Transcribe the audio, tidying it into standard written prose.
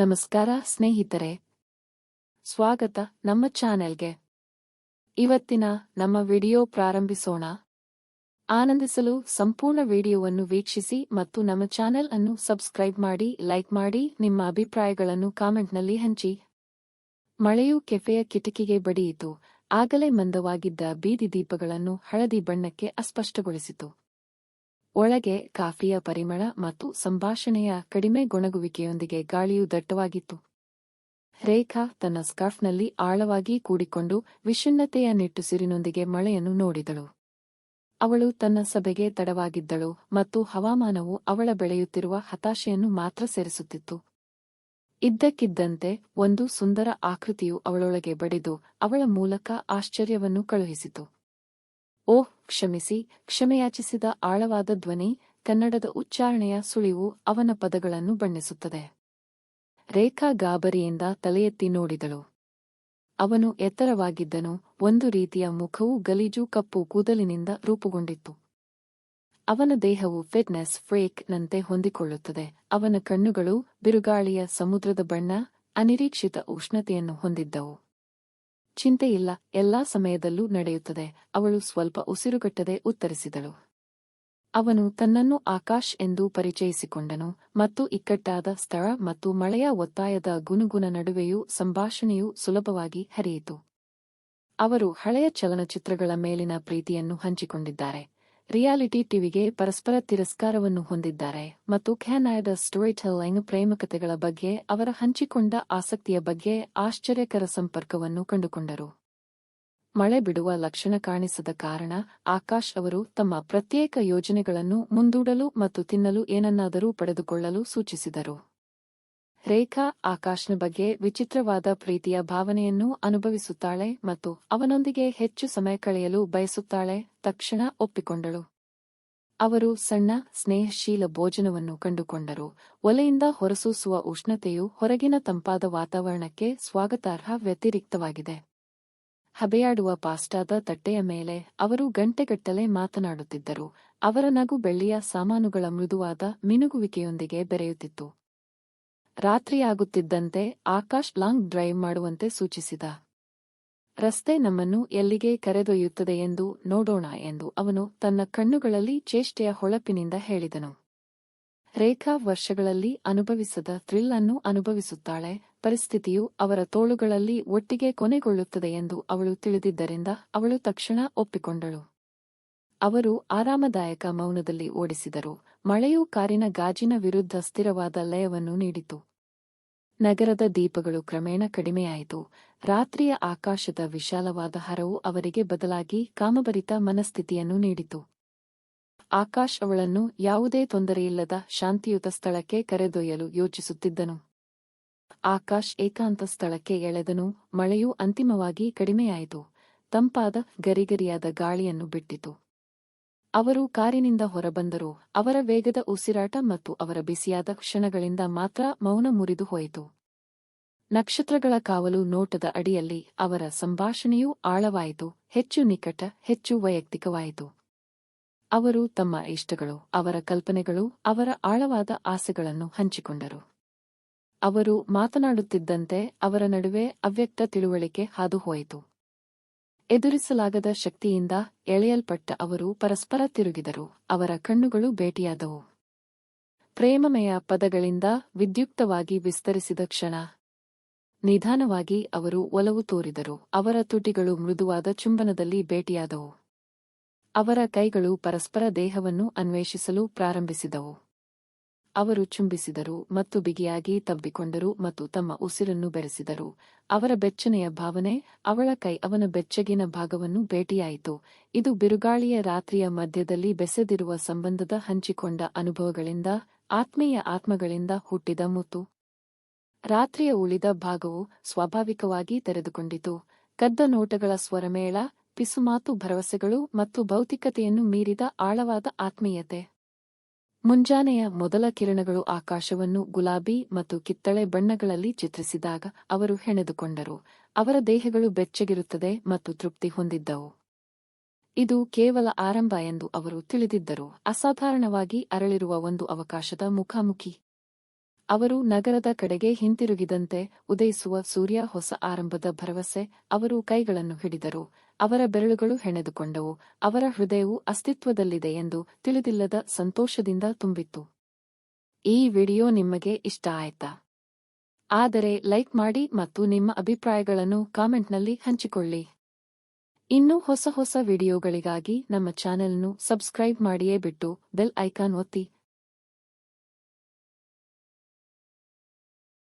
ನಮಸ್ಕಾರ ಸ್ನೇಹಿತರೆ, ಸ್ವಾಗತ ನಮ್ಮ ಚಾನೆಲ್ಗೆ. ಇವತ್ತಿನ ನಮ್ಮ ವಿಡಿಯೋ ಪ್ರಾರಂಭಿಸೋಣ. ಆನಂದಿಸಲು ಸಂಪೂರ್ಣ ವಿಡಿಯೋವನ್ನು ವೀಕ್ಷಿಸಿ ಮತ್ತು ನಮ್ಮ ಚಾನೆಲ್ ಅನ್ನು ಸಬ್ಸ್ಕ್ರೈಬ್ ಮಾಡಿ, ಲೈಕ್ ಮಾಡಿ, ನಿಮ್ಮ ಅಭಿಪ್ರಾಯಗಳನ್ನು ಕಾಮೆಂಟ್ನಲ್ಲಿ ಹಂಚಿ. ಮಳೆಯು ಕೆಫೆಯ ಕಿಟಕಿಗೆ ಬಡಿಯಿತು, ಆಗಲೇ ಮಂದವಾಗಿದ್ದ ಬೀದಿ ದೀಪಗಳನ್ನು ಹಳದಿ ಬಣ್ಣಕ್ಕೆ ಅಸ್ಪಷ್ಟಗೊಳಿಸಿತು. ಒಳಗೆ ಕಾಫಿಯ ಪರಿಮಳ ಮತ್ತು ಸಂಭಾಷಣೆಯ ಕಡಿಮೆ ಗೊಣಗುವಿಕೆಯೊಂದಿಗೆ ಗಾಳಿಯು ದಟ್ಟವಾಗಿತ್ತು. ರೇಖಾ ತನ್ನ ಸ್ಕಾರ್ಫ್ನಲ್ಲಿ ಆಳವಾಗಿ ಕೂಡಿಕೊಂಡು ವಿಷಣ್ಣತೆಯ ನಿಟ್ಟುಸಿರಿನೊಂದಿಗೆ ಮಳೆಯನ್ನು ನೋಡಿದಳು. ಅವಳು ತನ್ನ ಸಭೆಗೆ ತಡವಾಗಿದ್ದಳು ಮತ್ತು ಹವಾಮಾನವು ಅವಳ ಬೆಳೆಯುತ್ತಿರುವ ಹತಾಶೆಯನ್ನು ಮಾತ್ರ ಸೇರಿಸುತ್ತಿತ್ತು. ಇದ್ದಕ್ಕಿದ್ದಂತೆ ಒಂದು ಸುಂದರ ಆಕೃತಿಯು ಅವಳೊಳಗೆ ಬಡಿದು ಅವಳ ಮೂಲಕ ಆಶ್ಚರ್ಯವನ್ನು ಕಳುಹಿಸಿತು. ಓಹ್, ಕ್ಷಮಿಸಿ, ಕ್ಷಮೆಯಾಚಿಸಿದ ಆಳವಾದ ಧ್ವನಿ, ಕನ್ನಡದ ಉಚ್ಚಾರಣೆಯ ಸುಳಿವು ಅವನ ಪದಗಳನ್ನು ಬಣ್ಣಿಸುತ್ತದೆ. ರೇಖಾ ಗಾಬರಿಯಿಂದ ತಲೆಯೆತ್ತಿ ನೋಡಿದಳು. ಅವನು ಎತ್ತರವಾಗಿದ್ದನು, ಒಂದು ರೀತಿಯ ಮುಖವು ಗಲೀಜು ಕಪ್ಪು ಕೂದಲಿನಿಂದ ರೂಪುಗೊಂಡಿತ್ತು. ಅವನ ದೇಹವು ಫಿಟ್ನೆಸ್ ಫ್ರೀಕ್ ನಂತೆ ಹೊಂದಿಕೊಳ್ಳುತ್ತದೆ. ಅವನ ಕಣ್ಣುಗಳು ಬಿರುಗಾಳಿಯ ಸಮುದ್ರದ ಬಣ್ಣ, ಅನಿರೀಕ್ಷಿತ ಉಷ್ಣತೆಯನ್ನು ಹೊಂದಿದ್ದವು. ಚಿಂತೆಯಿಲ್ಲ, ಎಲ್ಲಾ ಸಮಯದಲ್ಲೂ ನಡೆಯುತ್ತದೆ, ಅವಳು ಸ್ವಲ್ಪ ಉಸಿರುಗಟ್ಟದೆ ಉತ್ತರಿಸಿದಳು. ಅವನು ತನ್ನನ್ನು ಆಕಾಶ್ ಎಂದು ಪರಿಚಯಿಸಿಕೊಂಡನು ಮತ್ತು ಇಕ್ಕಟ್ಟಾದ ಸ್ಥಳ ಮತ್ತು ಮಳೆಯ ಒತ್ತಾಯದ ಗುನುಗುನ ನಡುವೆಯೂ ಸಂಭಾಷಣೆಯು ಸುಲಭವಾಗಿ ಹರಿಯಿತು. ಅವರು ಹಳೆಯ ಚಲನಚಿತ್ರಗಳ ಮೇಲಿನ ಪ್ರೀತಿಯನ್ನು ಹಂಚಿಕೊಂಡಿದ್ದಾರೆ, ರಿಯಾಲಿಟಿ ಟಿವಿಗೆ ಪರಸ್ಪರ ತಿರಸ್ಕಾರವನ್ನು ಹೊಂದಿದ್ದಾರೆ ಮತ್ತು ಖ್ಯಾನಾಯದ ಸ್ಟೋರಿಟೆಲ್ಲಿಂಗ್ ಪ್ರೇಮಕತೆಗಳ ಬಗ್ಗೆ ಅವರ ಹಂಚಿಕೊಂಡ ಆಸಕ್ತಿಯ ಬಗ್ಗೆ ಆಶ್ಚರ್ಯಕರ ಸಂಪರ್ಕವನ್ನು ಕಂಡುಕೊಂಡರು. ಮಳೆ ಬಿಡುವ ಲಕ್ಷಣ ಕಾಣಿಸದ ಕಾರಣ ಆಕಾಶ್ ಅವರು ತಮ್ಮ ಪ್ರತ್ಯೇಕ ಯೋಜನೆಗಳನ್ನು ಮುಂದೂಡಲು ಮತ್ತು ತಿನ್ನಲು ಏನನ್ನಾದರೂ ಪಡೆದುಕೊಳ್ಳಲು ಸೂಚಿಸಿದರು. ರೇಖಾ ಆಕಾಶ್ನ ಬಗ್ಗೆ ವಿಚಿತ್ರವಾದ ಪ್ರೀತಿಯ ಭಾವನೆಯನ್ನು ಅನುಭವಿಸುತ್ತಾಳೆ ಮತ್ತು ಅವನೊಂದಿಗೆ ಹೆಚ್ಚು ಸಮಯ ಕಳೆಯಲು ಬಯಸುತ್ತಾಳೆ. ತಕ್ಷಣ ಒಪ್ಪಿಕೊಂಡಳು. ಅವರು ಸಣ್ಣ, ಸ್ನೇಹಶೀಲ ಭೋಜನವನ್ನು ಕಂಡುಕೊಂಡರು. ಒಲೆಯಿಂದ ಹೊರಸೂಸುವ ಉಷ್ಣತೆಯು ಹೊರಗಿನ ತಂಪಾದ ವಾತಾವರಣಕ್ಕೆ ಸ್ವಾಗತಾರ್ಹ ವ್ಯತಿರಿಕ್ತವಾಗಿದೆ. ಹಬೆಯಾಡುವ ಪಾಸ್ಟಾದ ತಟ್ಟೆಯ ಮೇಲೆ ಅವರು ಗಂಟೆಗಟ್ಟಲೆ ಮಾತನಾಡುತ್ತಿದ್ದರು. ಅವರ ನಗು ಬೆಳ್ಳಿಯ ಸಾಮಾನುಗಳ ಮೃದುವಾದ ಮಿನುಗುವಿಕೆಯೊಂದಿಗೆ ಬೆರೆಯುತ್ತಿತ್ತು. ರಾತ್ರಿಯಾಗುತ್ತಿದ್ದಂತೆ ಆಕಾಶ್ ಲಾಂಗ್ ಡ್ರೈವ್ ಮಾಡುವಂತೆ ಸೂಚಿಸಿದ. ರಸ್ತೆ ನಮ್ಮನ್ನು ಎಲ್ಲಿಗೆ ಕರೆದೊಯ್ಯುತ್ತದೆ ಎಂದು ನೋಡೋಣ ಎಂದು ಅವನು ತನ್ನ ಕಣ್ಣುಗಳಲ್ಲಿ ಚೇಷ್ಟೆಯ ಹೊಳಪಿನಿಂದ ಹೇಳಿದನು. ರೇಖಾ ವರ್ಷಗಳಲ್ಲಿ ಅನುಭವಿಸದ ಥ್ರಿಲ್ ಅನ್ನು ಅನುಭವಿಸುತ್ತಾಳೆ. ಪರಿಸ್ಥಿತಿಯು ಅವರ ತೋಳುಗಳಲ್ಲಿ ಒಟ್ಟಿಗೆ ಕೊನೆಗೊಳ್ಳುತ್ತದೆ ಎಂದು ಅವಳು ತಿಳಿದಿದ್ದರಿಂದ ಅವಳು ತಕ್ಷಣ ಒಪ್ಪಿಕೊಂಡಳು. ಅವರು ಆರಾಮದಾಯಕ ಮೌನದಲ್ಲಿ ಓಡಿಸಿದರು. ಮಳೆಯು ಕಾರಿನ ಗಾಜಿನ ವಿರುದ್ಧ ಸ್ಥಿರವಾದ ಲಯವನ್ನು ನೀಡಿತು. ನಗರದ ದೀಪಗಳು ಕ್ರಮೇಣ ಕಡಿಮೆಯಾಯಿತು. ರಾತ್ರಿಯ ಆಕಾಶದ ವಿಶಾಲವಾದ ಹರವು ಅವರಿಗೆ ಬದಲಾಗಿ ಕಾಮಭರಿತ ಮನಸ್ಥಿತಿಯನ್ನು ನೀಡಿತು. ಆಕಾಶ್ ಅವಳನ್ನು ಯಾವುದೇ ತೊಂದರೆಯಿಲ್ಲದ ಶಾಂತಿಯುತ ಸ್ಥಳಕ್ಕೆ ಕರೆದೊಯ್ಯಲು ಯೋಚಿಸುತ್ತಿದ್ದನು. ಆಕಾಶ್ ಏಕಾಂತ ಸ್ಥಳಕ್ಕೆ ಎಳೆದನು. ಮಳೆಯು ಅಂತಿಮವಾಗಿ ಕಡಿಮೆಯಾಯಿತು. ತಂಪಾದ ಗರಿಗರಿಯಾದ ಗಾಳಿಯನ್ನು ಬಿಟ್ಟಿತು. ಅವರು ಕಾರಿನಿಂದ ಹೊರಬಂದರು. ಅವರ ವೇಗದ ಉಸಿರಾಟ ಮತ್ತು ಅವರ ಬಿಸಿಯಾದ ಕ್ಷಣಗಳಿಂದ ಮಾತ್ರ ಮೌನ ಮುರಿದು ಹೋಯಿತು. ನಕ್ಷತ್ರಗಳ ಕಾವಲು ನೋಟದ ಅಡಿಯಲ್ಲಿ ಅವರ ಸಂಭಾಷಣೆಯೂ ಆಳವಾಯಿತು, ಹೆಚ್ಚು ನಿಕಟ, ಹೆಚ್ಚು ವೈಯಕ್ತಿಕವಾಯಿತು. ಅವರು ತಮ್ಮ ಇಷ್ಟಗಳು, ಅವರ ಕಲ್ಪನೆಗಳು, ಅವರ ಆಳವಾದ ಆಸೆಗಳನ್ನು ಹಂಚಿಕೊಂಡರು. ಅವರು ಮಾತನಾಡುತ್ತಿದ್ದಂತೆ ಅವರ ನಡುವೆ ಅವ್ಯಕ್ತ ತಿಳುವಳಿಕೆ ಹಾದುಹೋಯಿತು. ಎದುರಿಸಲಾಗದ ಶಕ್ತಿಯಿಂದ ಎಳೆಯಲ್ಪಟ್ಟ ಅವರು ಪರಸ್ಪರ ತಿರುಗಿದರು. ಅವರ ಕಣ್ಣುಗಳು ಭೇಟಿಯಾದವು. ಪ್ರೇಮಮಯ ಪದಗಳಿಂದ ವಿದ್ಯುಕ್ತವಾಗಿ ವಿಸ್ತರಿಸಿದ ಕ್ಷಣ. ನಿಧಾನವಾಗಿ ಅವರು ಒಲವು ತೋರಿದರು. ಅವರ ತುಟಿಗಳು ಮೃದುವಾದ ಚುಂಬನದಲ್ಲಿ ಭೇಟಿಯಾದವು. ಅವರ ಕೈಗಳು ಪರಸ್ಪರ ದೇಹವನ್ನು ಅನ್ವೇಷಿಸಲು ಪ್ರಾರಂಭಿಸಿದವು. ಅವರು ಚುಂಬಿಸಿದರು ಮತ್ತು ಬಿಗಿಯಾಗಿ ತಬ್ಬಿಕೊಂಡರು ಮತ್ತು ತಮ್ಮ ಉಸಿರನ್ನು ಬೆರೆಸಿದರು. ಅವರ ಬೆಚ್ಚನೆಯ ಭಾವನೆ, ಅವಳ ಕೈ ಅವನ ಬೆಚ್ಚಗಿನ ಭಾಗವನ್ನು ಭೇಟಿಯಾಯಿತು. ಇದು ಬಿರುಗಾಳಿಯ ರಾತ್ರಿಯ ಮಧ್ಯದಲ್ಲಿ ಬೆಸೆದಿರುವ ಸಂಬಂಧದ ಹಂಚಿಕೊಂಡ ಅನುಭವಗಳಿಂದ, ಆತ್ಮೀಯ ಆತ್ಮಗಳಿಂದ ಹುಟ್ಟಿದ ಮುತ್ತು. ರಾತ್ರಿಯ ಉಳಿದ ಭಾಗವು ಸ್ವಾಭಾವಿಕವಾಗಿ ತೆರೆದುಕೊಂಡಿತು. ಕದ್ದ ನೋಟಗಳ ಸ್ವರಮೇಳ, ಪಿಸುಮಾತು ಭರವಸೆಗಳು ಮತ್ತು ಭೌತಿಕತೆಯನ್ನು ಮೀರಿದ ಆಳವಾದ ಆತ್ಮೀಯತೆ. ಮುಂಜಾನೆಯ ಮೊದಲ ಕಿರಣಗಳು ಆಕಾಶವನ್ನು ಗುಲಾಬಿ ಮತ್ತು ಕಿತ್ತಳೆ ಬಣ್ಣಗಳಲ್ಲಿ ಚಿತ್ರಿಸಿದಾಗ ಅವರು ಹೆಣೆದುಕೊಂಡರು. ಅವರ ದೇಹಗಳು ಬೆಚ್ಚಗಿರುತ್ತದೆ ಮತ್ತು ತೃಪ್ತಿ ಹೊಂದಿದ್ದವು. ಇದು ಕೇವಲ ಆರಂಭ ಎಂದು ಅವರು ತಿಳಿದಿದ್ದರು, ಅಸಾಧಾರಣವಾಗಿ ಅರಳಿರುವ ಒಂದು ಅವಕಾಶದ ಮುಖಾಮುಖಿ. ಅವರು ನಗರದ ಕಡೆಗೆ ಹಿಂತಿರುಗಿದಂತೆ ಉದಯಿಸುವ ಸೂರ್ಯ ಹೊಸ ಆರಂಭದ ಭರವಸೆ. ಅವರು ಕೈಗಳನ್ನು ಹಿಡಿದರು. ಅವರ ಬೆರಳುಗಳು ಹೆಣೆದುಕೊಂಡವು. ಅವರ ಹೃದಯವು ಅಸ್ತಿತ್ವದಲ್ಲಿದೆ ಎಂದು ತಿಳಿದಿಲ್ಲದ ಸಂತೋಷದಿಂದ ತುಂಬಿತ್ತು. ಈ ವಿಡಿಯೋ ನಿಮಗೆ ಇಷ್ಟ ಆಯ್ತಾ? ಆದರೆ ಲೈಕ್ ಮಾಡಿ ಮತ್ತು ನಿಮ್ಮ ಅಭಿಪ್ರಾಯಗಳನ್ನು ಕಾಮೆಂಟ್ನಲ್ಲಿ ಹಂಚಿಕೊಳ್ಳಿ. ಇನ್ನೂ ಹೊಸ ವಿಡಿಯೋಗಳಿಗಾಗಿ ನಮ್ಮ ಚಾನೆಲ್‌ನ್ನು ಸಬ್ಸ್ಕ್ರೈಬ್ ಮಾಡಿಯೇ ಬಿಟ್ಟು ಬೆಲ್ ಐಕಾನ್ ಒತ್ತಿ.